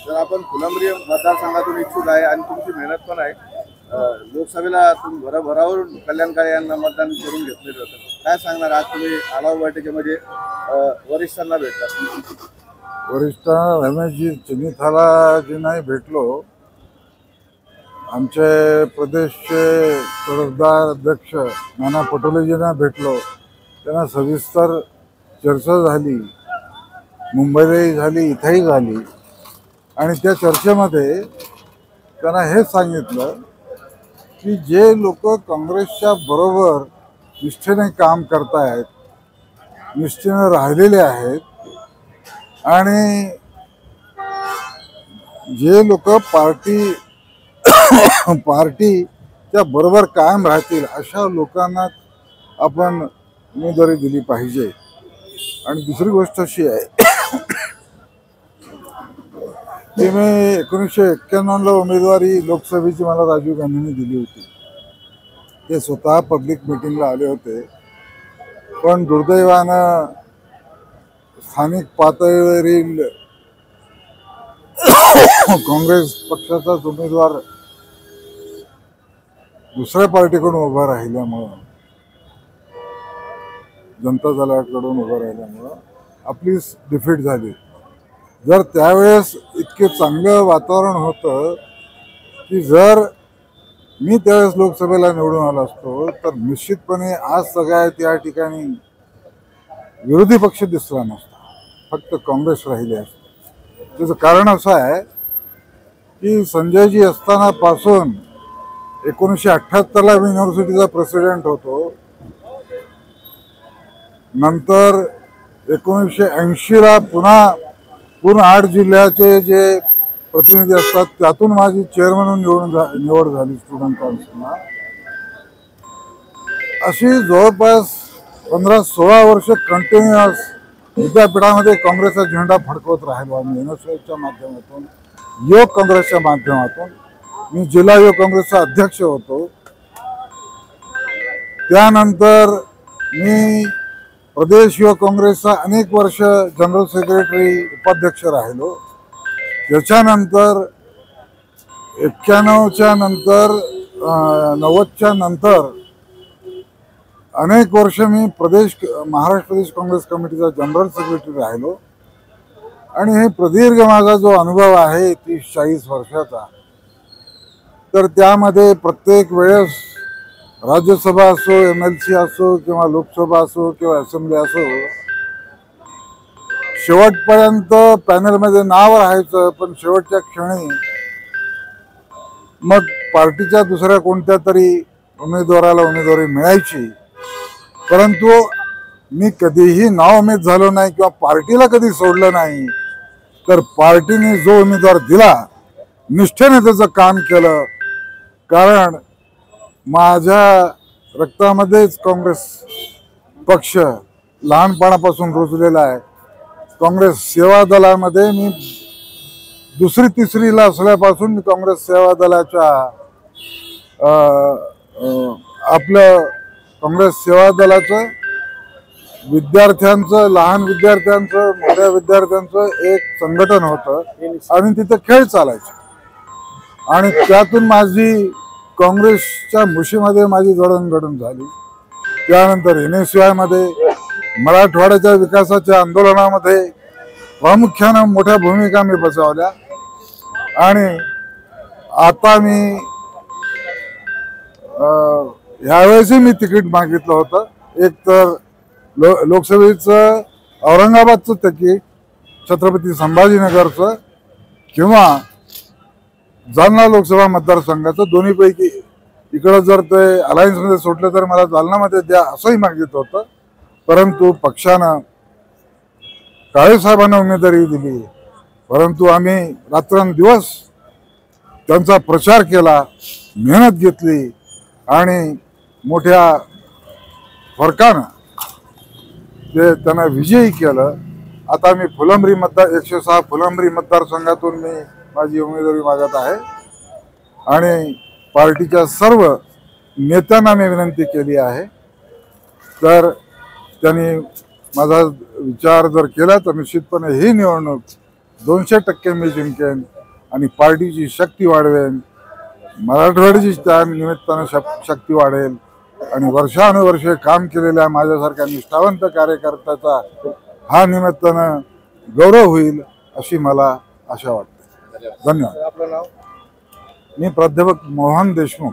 तर आपण फुलंब्री मतदारसंघातून इच्छुक आहे आणि तुमची मेहनत पण आहे. लोकसभेला तुम्ही भराभरावर कल्याण काळे यांना मतदान करून घेतलेलं होतं. काय सांगणार आज तुम्ही आढावा बैठकीमध्ये वरिष्ठांना भेटता? वरिष्ठ रमेशजी चिन्नीथाला नाही भेटलो. आमचे प्रदेशचे तडफदार अध्यक्ष नाना पटोलेजींना भेटलो. त्यांना सविस्तर चर्चा झाली, मुंबईलाही झाली, इथेही झाली. आणि त्या चर्चेमध्ये त्यांना हे सांगितलं की जे लोक काँग्रेसच्या बरोबर निष्ठेने काम करतायत, निष्ठेने राहिलेले आहेत आणि जे लोक पार्टीच्या बरोबर कायम राहतील अशा लोकांना आपण उमेदवारी दिली पाहिजे. आणि दुसरी गोष्ट अशी आहे की मी 1991ला उमेदवारी लोकसभेची मला राजीव गांधींनी दिली होती. ते स्वतः पब्लिक मीटिंगला आले होते. पण दुर्दैवानं स्थानिक पातळीवरील काँग्रेस पक्षाचाच उमेदवार दुसऱ्या पार्टीकडून उभा राहिल्यामुळं, जनता दलाकडून उभं राहिल्यामुळं आपली डिफीट झाली. जर त्यावेळेस इतके चांगलं वातावरण होतं की जर मी त्यावेळेस लोकसभेला निवडून आलो असतो तर निश्चितपणे आज सगळ्यात या ठिकाणी विरोधी पक्ष दिसला नसता, फक्त काँग्रेस राहिले असते. त्याचं कारण असं आहे की संजयजी असतानापासून 1978ला मी युनिव्हर्सिटीचा प्रेसिडेंट होतो. नंतर 1980ला पूर्ण 8 जिल्ह्याचे जे प्रतिनिधी असतात त्यातून माझी चेअरमन निवड झाली स्टुडंट काउन्सिलला. अशी जवळपास 15-16 वर्ष कंटिन्युअस विद्यापीठामध्ये काँग्रेसचा झेंडा फडकवत राहिलो आम्ही. युनिव्हर्सिटीच्या माध्यमातून, युवक काँग्रेसच्या माध्यमातून. मी जिल्हा युवक काँग्रेसचा अध्यक्ष होतो. त्यानंतर मी प्रदेश युवक काँग्रेसचा अनेक वर्ष जनरल सेक्रेटरी उपाध्यक्ष राहिलो. त्याच्यानंतर 91च्या नंतर 90च्या नंतर अनेक वर्ष मी महाराष्ट्र प्रदेश काँग्रेस कमिटीचा जनरल सेक्रेटरी राहिलो. आणि हे प्रदीर्घ माझा जो अनुभव आहे 30-40 वर्षाचा, तर त्यामध्ये प्रत्येक वेळेस राज्यसभा असो, MLC असो किंवा लोकसभा असो किंवा असेंब्ली असो, शेवटपर्यंत पॅनलमध्ये नाव राहायचं. पण शेवटच्या क्षणी मग पार्टीच्या दुसऱ्या कोणत्या तरी उमेदवाराला उमेदवारी मिळायची. परंतु मी कधीही नाउमेद झालो नाही किंवा पार्टीला कधी सोडलं नाही. तर पार्टीने जो उमेदवार दिला निष्ठेने त्याचं काम केलं. कारण माझ्या रक्तामध्येच काँग्रेस पक्ष लहानपणापासून रुजलेला आहे. काँग्रेस सेवा दलामध्ये मी 2री-3रीला असल्यापासून मी काँग्रेस सेवा दलाच्या आपलं काँग्रेस सेवा दलाचं विद्यार्थ्यांचं, लहान विद्यार्थ्यांचं, मोठ्या विद्यार्थ्यांचं एक संघटन होतं आणि तिथं खेळ चालायचे. आणि त्यातून माझी काँग्रेसच्या मुशीमध्ये माझी जडणघडण झाली. त्यानंतर NSY मध्ये मराठवाड्याच्या विकासाच्या आंदोलनामध्ये प्रामुख्यानं मोठ्या भूमिका मी बजावल्या. आणि आता मी ह्यावेळेसही मी तिकीट मागितलं होतं. एक तर लोकसभेचं औरंगाबादचं तिकीट, छत्रपती संभाजीनगरचं किंवा जालना लोकसभा मतदारसंघाचं, दोन्हीपैकी इकडं जर ते अलायन्समध्ये सोडलं तर मला जालनामध्ये द्या असंही मागितलं होतं. परंतु पक्षानं काळेसाहेबांना उमेदवारी दिली. परंतु आम्ही रात्रंदिवस त्यांचा प्रचार केला, मेहनत घेतली आणि मोठ्या फरकानं ते त्यांना विजयी केलं. आता मी 106 फुलंब्री मतदारसंघातून मी माझी उमेदवारी मागत आहे. आणि पार्टीच्या सर्व नेत्यांना मी विनंती केली आहे. तर त्यांनी माझा विचार जर केला तर निश्चितपणे ही निवडणूक 200% मी जिंकेन आणि पार्टीची शक्ती वाढवेन, मराठवाड्याची त्या निमित्तानं शक्ती वाढेल आणि वर्षानुवर्षे काम केलेल्या माझ्यासारख्या निष्ठावंत कार्यकर्त्याचा हा निमित्तानं गौरव होईल अशी मला आशा वाटते. धन्यवाद. आपलं नाव? मी प्राध्यापक मोहन देशमुख,